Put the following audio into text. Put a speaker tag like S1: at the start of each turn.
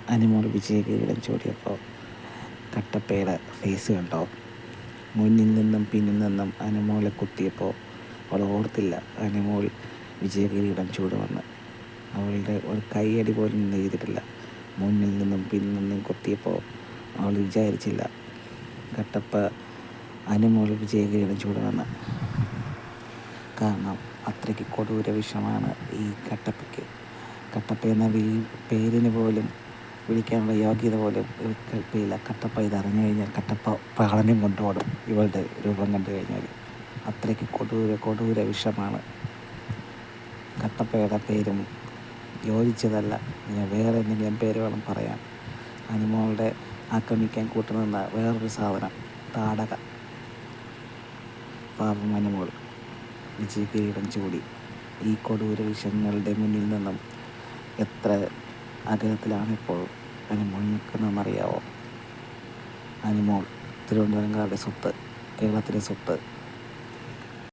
S1: Anumol വിജയകിരീടം ചൂടിയപ്പോൾ കട്ടപ്പയുടെ face കണ്ടോ? മുന്നിൽ നിന്നും പിന്നിൽ നിന്നും അനുമോളെ കുത്തിയപ്പോൾ അവൾ ഓർത്തില്ല അനുമോൾ വിജയകിരീടം ചൂടുമെന്ന്. അവളുടെ ഒരു കൈയടി പോലും ചെയ്തിട്ടില്ല. മുന്നിൽ നിന്നും പിന്നിൽ നിന്നും കുത്തിയപ്പോൾ അവൾ വിചാരിച്ചില്ല കട്ടപ്പ അനുമോൾ വിജയകിരീടം ചൂടുമെന്ന്. കാരണം അത്രയ്ക്ക് കൊടൂര വിഷമാണ് ഈ കട്ടപ്പയ്ക്ക്. കട്ടപ്പ എന്ന പേരിന് പോലും വിളിക്കാനുള്ള യോഗ്യത പോലും കട്ടപ്പയില്ല. കട്ടപ്പ ഇതറിഞ്ഞു കഴിഞ്ഞാൽ കട്ടപ്പ പാളനം കൊണ്ടുപോടും ഇവളുടെ രൂപം കണ്ടു കഴിഞ്ഞാൽ. അത്രയ്ക്ക് കൊടൂര വിഷമാണ്. കട്ടപ്പയുടെ പേരും യോജിച്ചതല്ല. ഇനി വേറെ എന്തെങ്കിലും പേര് വേണം പറയാൻ. അനുമോളുടെ ആക്രമിക്കാൻ കൂട്ടുനിന്ന വേറൊരു സാധനം താടക. പാപം അനുമോൾ വിജയകിരീടം ചൂടി. ഈ കൊടൂര വിഷങ്ങളുടെ മുന്നിൽ നിന്നും എത്ര അകലത്തിലാണിപ്പോൾ അനുമോൾ നിൽക്കുന്നതെന്നറിയാവോ? അനുമോൾ തിരുവനന്തപുരംകാരുടെ സ്വത്ത്, കേരളത്തിലെ സ്വത്ത്.